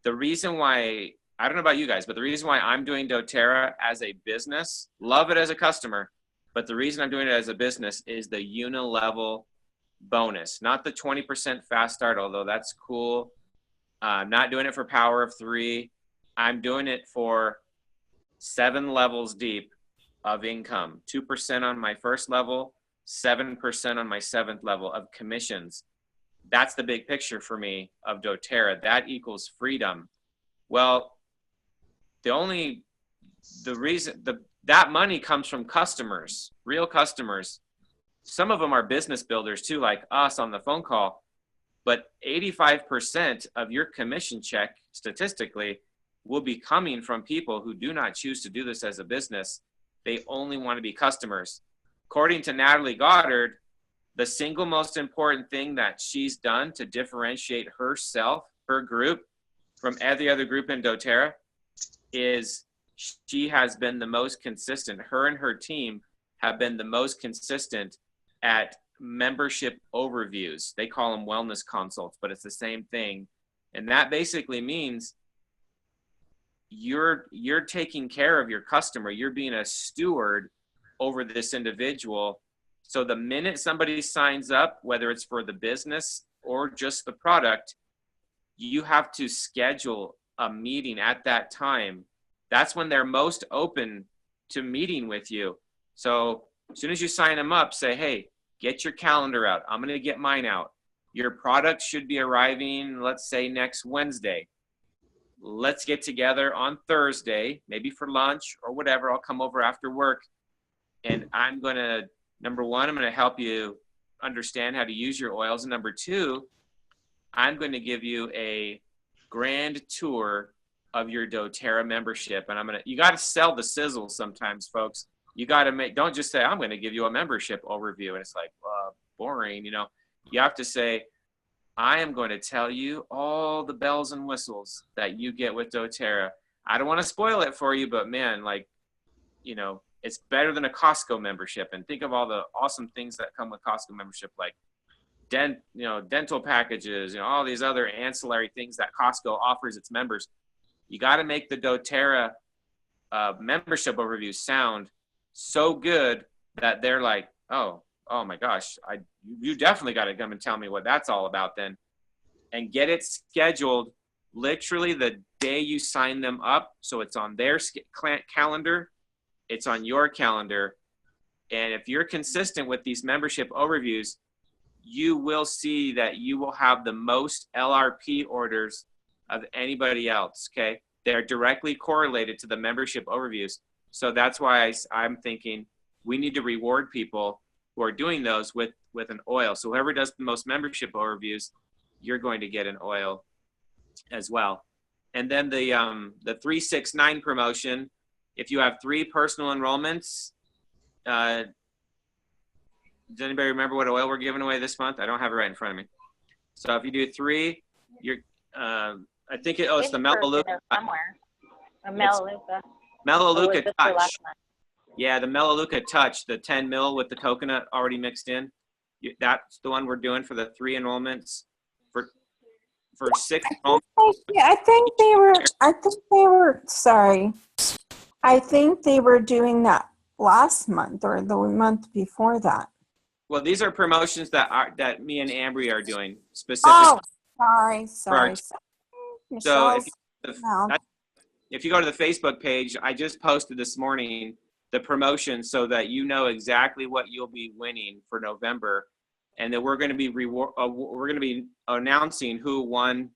the reason why, I don't know about you guys, but the reason why I'm doing doTERRA as a business, love it as a customer, but the reason I'm doing it as a business is the unilevel bonus, not the 20% fast start, although that's cool. I'm not doing it for power of 3. I'm doing it for 7 levels deep of income, 2% on my first level, 7% on my 7th level of commissions. That's the big picture for me of doTERRA. That equals freedom. Well, that money comes from customers, real customers. Some of them are business builders too, like us on the phone call. But 85% of your commission check, statistically, will be coming from people who do not choose to do this as a business. They only want to be customers. According to Natalie Goddard, the single most important thing that she's done to differentiate herself, her group, from every other group in doTERRA is she has been the most consistent. Her and her team have been the most consistent at membership overviews. They call them wellness consults, but it's the same thing. And that basically means you're taking care of your customer. You're being a steward over this individual. So the minute somebody signs up, whether it's for the business or just the product, you have to schedule a meeting at that time. That's when they're most open to meeting with you. So as soon as you sign them up, say, hey, get your calendar out. I'm going to get mine out. Your product should be arriving, let's say, next Wednesday. Let's get together on Thursday, maybe for lunch or whatever. I'll come over after work. And I'm going to, number one, I'm going to help you understand how to use your oils. And number two, I'm going to give you a grand tour of your doTERRA membership. And you got to sell the sizzle sometimes, folks. You got to don't just say, I'm going to give you a membership overview. And it's like, boring, You have to say, I am going to tell you all the bells and whistles that you get with doTERRA. I don't want to spoil it for you, but man, it's better than a Costco membership. And think of all the awesome things that come with Costco membership, like dental packages, all these other ancillary things that Costco offers its members. You got to make the doTERRA membership overview sound so good that they're like, oh my gosh, you definitely got to come and tell me what that's all about then. And get it scheduled literally the day you sign them up. So it's on their calendar. It's on your calendar. And if you're consistent with these membership overviews, you will see that you will have the most LRP orders of anybody else, okay? They're directly correlated to the membership overviews. So that's why I'm thinking we need to reward people who are doing those with an oil. So whoever does the most membership overviews, you're going to get an oil as well. And then the 369 promotion, if you have 3 personal enrollments, does anybody remember what oil we're giving away this month? I don't have it right in front of me. So if you do 3, you're, I think it's the Melaleuca. Somewhere. Or Melaleuca. Melaleuca the Touch. last one? Yeah, the Melaleuca Touch, the 10 mil with the coconut already mixed in. That's the one we're doing for the 3 enrollments. For 6 enrollments. Yeah, I think they were doing that last month or the month before that. Well, these are promotions that me and Ambry are doing specifically. Oh, sorry. So Michelle, if you go to the Facebook page, I just posted this morning the promotion so that you know exactly what you'll be winning for November, and then we're going to be announcing who won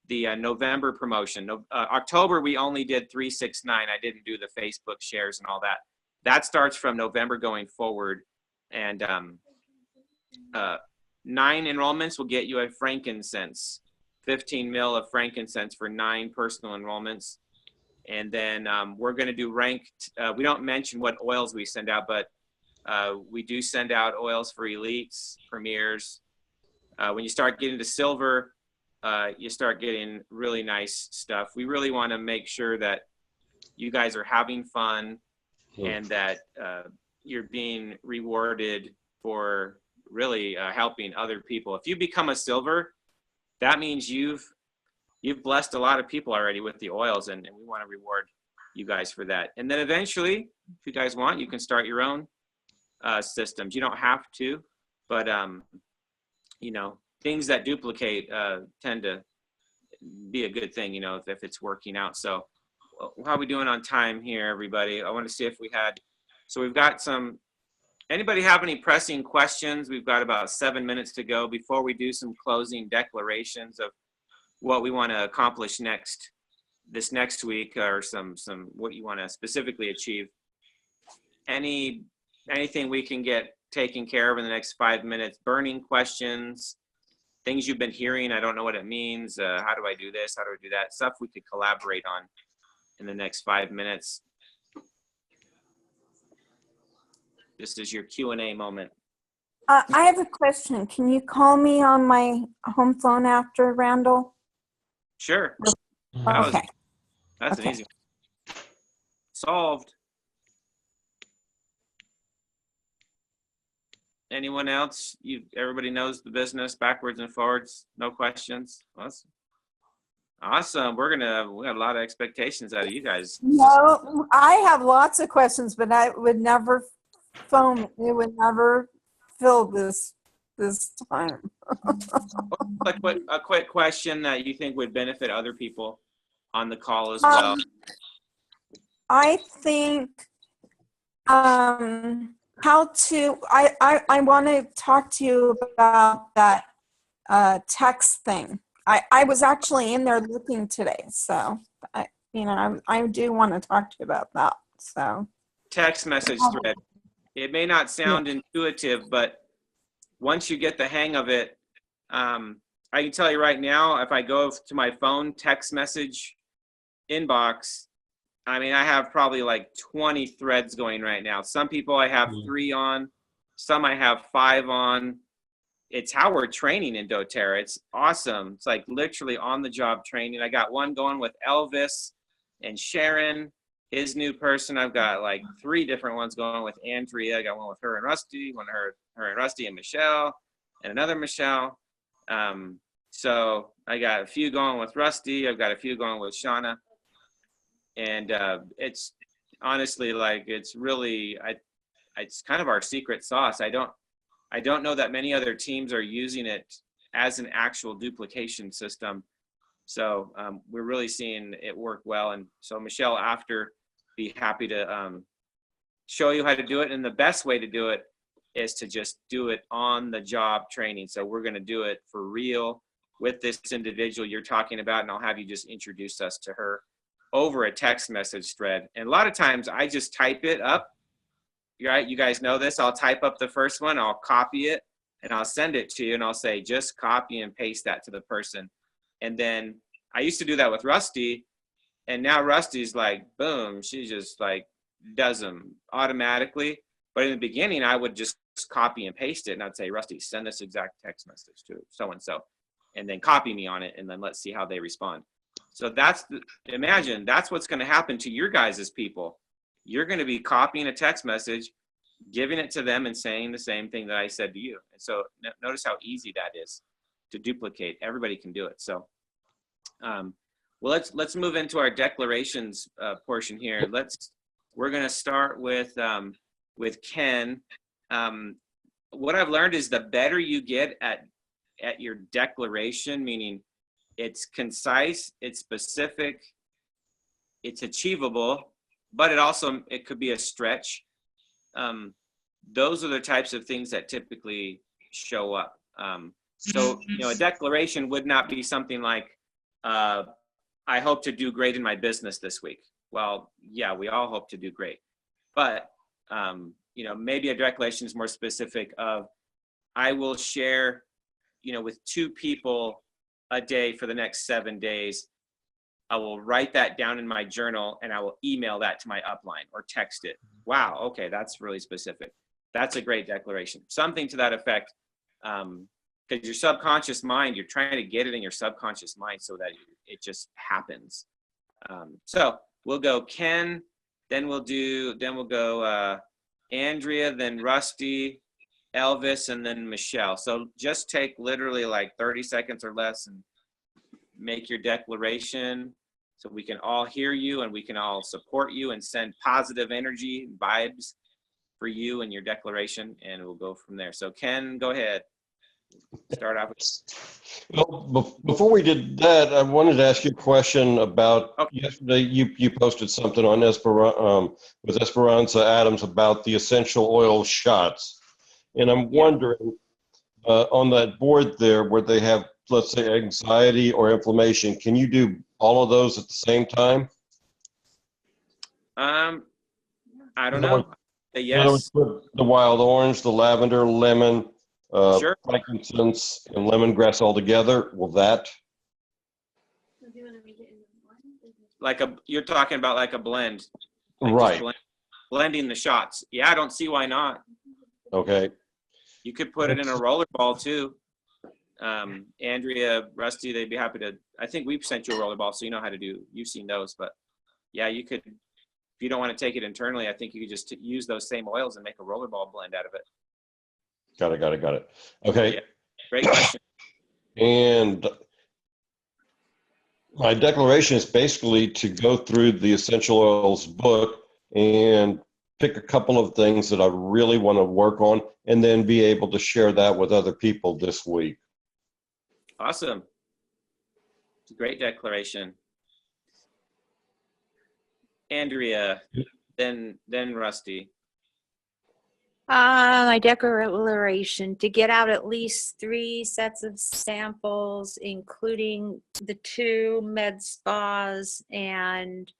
the November promotion. October we only did 369. I didn't do the Facebook shares and all that. That starts from November going forward, and 9 enrollments will get you a frankincense, 15 mil of frankincense for 9 personal enrollments. And then we're going to do ranked. We don't mention what oils we send out, but we do send out oils for elites, premiers. When you start getting to silver, you start getting really nice stuff. We really want to make sure that you guys are having fun and that you're being rewarded for really helping other people. If you become a silver, that means you've blessed a lot of people already with the oils, and we want to reward you guys for that. And then eventually, if you guys want, you can start your own systems. You don't have to, but you know, things that duplicate tend to be a good thing, you know, if it's working out. So how are we doing on time here, everybody? I want to see if we had, so we've got anybody have any pressing questions? We've got about 7 minutes to go before we do some closing declarations of what we want to accomplish this next week, or some what you want to specifically achieve. Anything we can get taken care of in the next 5 minutes? Burning questions, things you've been hearing, I don't know what it means. How do I do this? How do I do that? Stuff we could collaborate on in the next 5 minutes. This is your Q&A moment. I have a question. Can you call me on my home phone after, Randall? Sure. Okay. That's an easy one. Solved. Anyone else? Everybody knows the business backwards and forwards. No questions. Awesome. We got a lot of expectations out of you guys. No, I have lots of questions, but I would never phone. It would never fill this time. A quick question that you think would benefit other people on the call as well. I think I want to talk to you about that text thing. I was actually in there looking today, so I do want to talk to you about that. So text message thread. It may not sound intuitive, but once you get the hang of it, I can tell you right now, if I go to my phone text message inbox, I mean, I have probably like 20 threads going right now. Some people I have 3 on, some I have 5 on. It's how we're training in doTERRA. It's awesome. It's like literally on the job training. I got one going with Elvis and Sharon, his new person. I've got like 3 different ones going with Andrea. I got one with her and Rusty, one her and Rusty and Michelle, and another Michelle. So I got a few going with Rusty. I've got a few going with Shauna. And it's honestly like, it's really, it's kind of our secret sauce. I don't know that many other teams are using it as an actual duplication system. So we're really seeing it work well. And so Michelle, after, be happy to show you how to do it. And the best way to do it is to just do it on the job training. So we're going to do it for real with this individual you're talking about, and I'll have you just introduce us to her over a text message thread. And a lot of times I just type it up, right? You guys know this. I'll type up the first one, I'll copy it, and I'll send it to you, and I'll say, just copy and paste that to the person. And then I used to do that with Rusty, and now Rusty's like, boom, she just like does them automatically. But in the beginning, I would just copy and paste it, and I'd say, Rusty, send this exact text message to so-and-so, and then copy me on it, and then let's see how they respond. So imagine that's what's going to happen to your guys' people. You're going to be copying a text message, giving it to them, and saying the same thing that I said to you. And so notice how easy that is to duplicate. Everybody can do it. So, well, let's move into our declarations portion here. We're going to start with Ken. What I've learned is the better you get at your declaration, meaning it's concise, it's specific, it's achievable, but it could be a stretch. Those are the types of things that typically show up. So, a declaration would not be something like, I hope to do great in my business this week. Well, yeah, we all hope to do great. But, maybe a declaration is more specific of, I will share, with 2 people a day for the next 7 days. I will write that down in my journal, and I will email that to my upline or text it. Wow, okay, that's really specific. That's a great declaration. Something to that effect, because your subconscious mind, you're trying to get it in your subconscious mind so that it just happens. So we'll go Ken, then we'll go Andrea, then Rusty, Elvis, and then Michelle. So just take literally like 30 seconds or less and make your declaration so we can all hear you and we can all support you and send positive energy and vibes for you and your declaration, and we'll go from there. So Ken, go ahead. Start off with. Well, before we did that, I wanted to ask you a question about yesterday. You posted something on with Esperanza Adams about the essential oil shots. And I'm wondering, on that board there where they have, let's say, anxiety or inflammation, can you do all of those at the same time? I don't know. Yes. The wild orange, the lavender, lemon, sure. frankincense, and lemongrass all together. Will that? You're talking about like a blend. Right. Blending the shots. Yeah, I don't see why not. Okay. You could put it in a roller ball too. Andrea, Rusty, they'd be happy to. I think we've sent you a roller ball, so you know how to do. You've seen those, but yeah, you could. If you don't want to take it internally, I think you could just use those same oils and make a roller ball blend out of it. Got it. Okay. Yeah, great question. And my declaration is basically to go through the Essential Oils book and pick a couple of things that I really want to work on, and then be able to share that with other people this week. Awesome. It's a great declaration. Andrea, then Rusty. My declaration to get out at least 3 sets of samples, including the 2 med spas and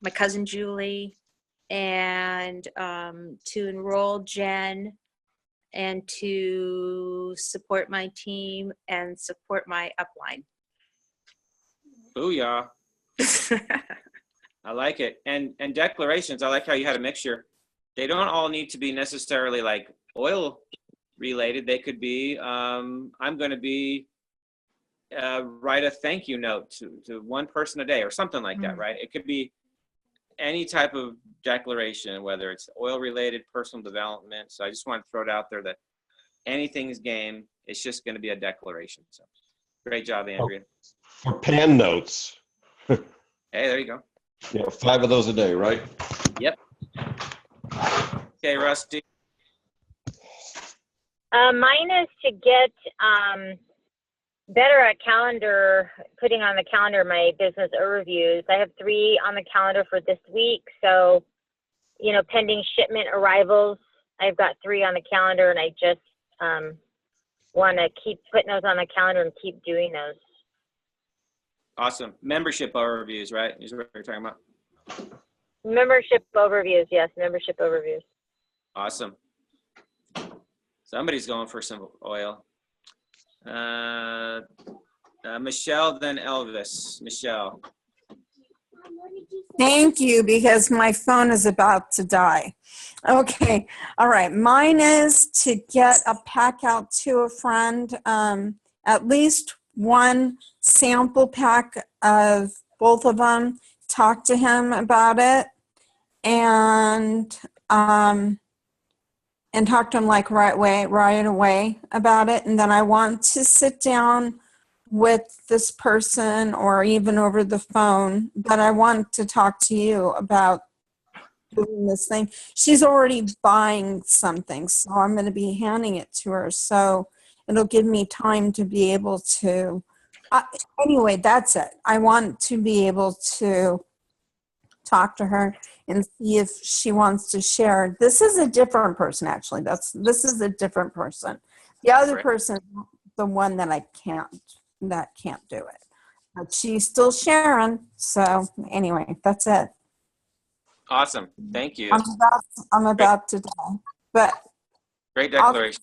my cousin Julie, and to enroll Jen, and to support my team and support my upline. Booyah. I like it. And declarations, I like how you had a mixture. They don't all need to be necessarily like oil related. They could be, I'm going to be, write a thank you note to one person a day or something like that, right? It could be any type of declaration, whether it's oil related, personal development. So I just want to throw it out there that anything's game. It's just going to be a declaration. So great job, Andrea. For pan notes. Hey, there you go. Yeah, 5 of those a day, right? Yep. Okay, Rusty. Mine is to get better at putting on the calendar my business overviews. I have 3 on the calendar for this week, so pending shipment arrivals. I've got 3 on the calendar, and I just want to keep putting those on the calendar and keep doing those. Awesome. Membership overviews, right? Is what you're talking about. Membership overviews, yes, membership overviews. Awesome. Somebody's going for some oil. Michelle, then Elvis. Michelle. Thank you, because my phone is about to die. Okay, all right. Mine is to get a pack out to a friend, at least one sample pack of both of them, talk to him about it, and talk to him like right away about it. And then I want to sit down with this person or even over the phone, but I want to talk to you about doing this thing. She's already buying something, so I'm going to be handing it to her. So it'll give me time to be able to, anyway, that's it. I want to be able to talk to her and see if she wants to share. This is a different person, actually. This is a different person. The other person, the one that can't do it. But she's still sharing. So anyway, that's it. Awesome. Thank you. I'm about to die. But Great declaration.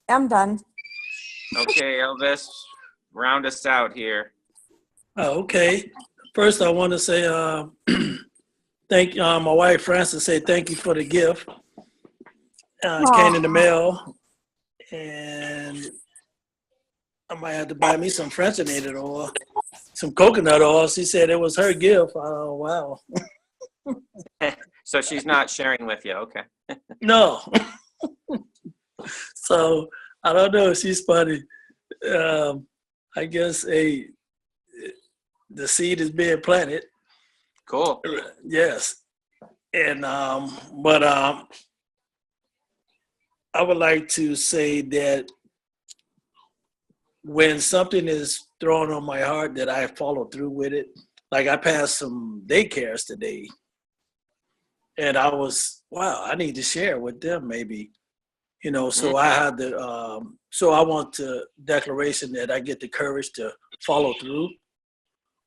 I'm done. Okay, Elvis, round us out here. Oh, okay. First, I want to say thank my wife Frances. Say thank you for the gift. It came in the mail, and I might have to buy me some Frenchinated oil, some coconut oil. She said it was her gift. Oh wow. So she's not sharing with you. Okay. No. So I don't know. She's funny. I guess the seed is being planted. Cool. Yes. And but I would like to say that when something is thrown on my heart, that I follow through with it. Like I passed some daycares today, and I was, wow, I need to share with them maybe, so I had the, so I want the declaration that I get the courage to follow through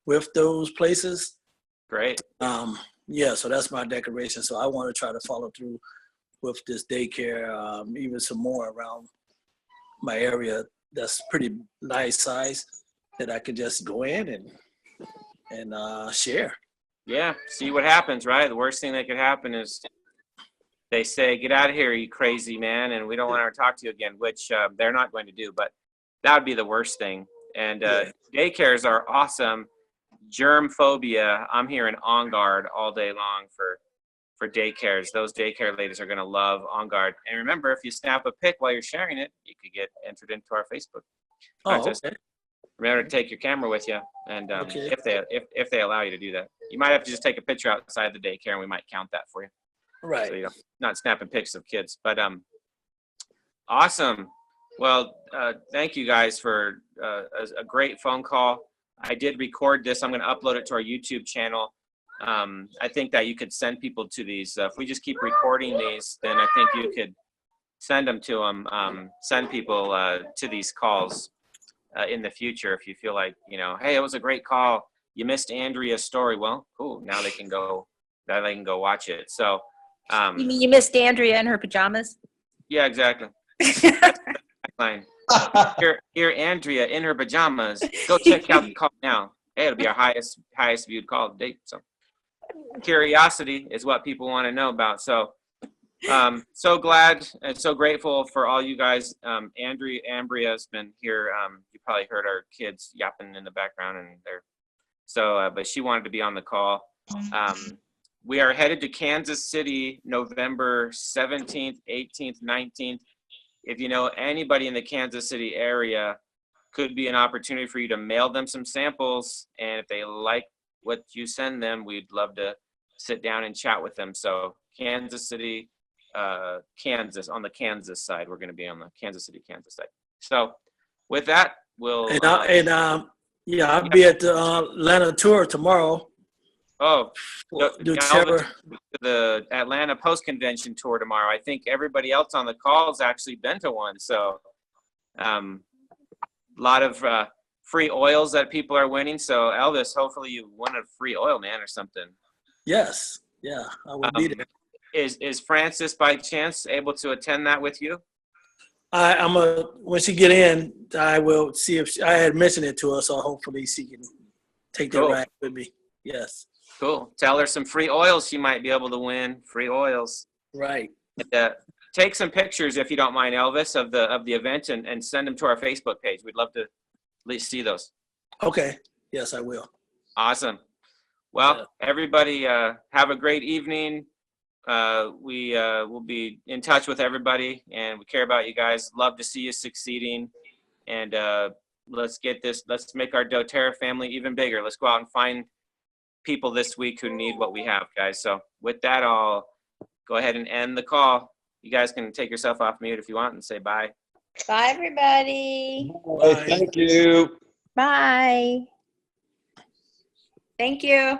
with those places. Great. Yeah, so that's my declaration. So I want to try to follow through with this daycare, even some more around my area that's pretty nice size that I could just go in and share. Yeah. See what happens, right? The worst thing that could happen is they say, "Get out of here, you crazy man," and we don't want to talk to you again, which they're not going to do, but that would be the worst thing. And daycares are awesome. Germ phobia, I'm hearing On Guard all day long for daycares. Those daycare ladies are going to love On Guard. And remember, if you snap a pic while you're sharing it, you could get entered into our Facebook contest. Okay. Remember to take your camera with you, and Okay. if they allow you to do that, you might have to just take a picture outside the daycare, and we might count that for you. Right. So not snapping pics of kids. But awesome. Well, thank you guys for a great phone call. I did record this. I'm going to upload it to our YouTube channel. I think that you could send people to these. If we just keep recording these, then I think you could send them to them. Send people to these calls in the future if you feel like, hey, it was a great call. You missed Andrea's story. Well, cool. Now they can go watch it. So. You mean you missed Andrea in her pajamas? Yeah, exactly. Fine. Here, Andrea in her pajamas. Go check out the call now. Hey, it'll be our highest viewed call to date. So, curiosity is what people want to know about. So, so glad and so grateful for all you guys. Ambria's been here. You probably heard our kids yapping in the background, and but she wanted to be on the call. We are headed to Kansas City, November 17th, 18th, 19th. If you know anybody in the Kansas City area, could be an opportunity for you to mail them some samples. And if they like what you send them, we'd love to sit down and chat with them. So Kansas City, Kansas, on the Kansas side. We're going to be on the Kansas City, Kansas side. So with that, we'll. I'll be at the Atlanta tour tomorrow. Oh, Do Elvis, Trevor? the Atlanta Post Convention tour tomorrow. I think everybody else on the call has actually been to one. So, a lot of free oils that people are winning. So, Elvis, hopefully you win a free oil, man, or something. Yes. Yeah, I will be there. Is Francis by chance able to attend that with you? When she get in, I will see if I had mentioned it to her, so hopefully she can take that Cool. ride with me. Yes. Cool. Tell her some free oils she might be able to win. Free oils. Right. And, take some pictures if you don't mind, Elvis, of the event and send them to our Facebook page. We'd love to at least see those. Okay. Yes, I will. Awesome. Well, everybody, have a great evening. We will be in touch with everybody, and we care about you guys. Love to see you succeeding. And let's make our doTERRA family even bigger. Let's go out and find people this week who need what we have, guys. So with that, I'll go ahead and end the call. You guys can take yourself off mute if you want and say bye. Bye, everybody. Hey, thank you. Bye. Thank you.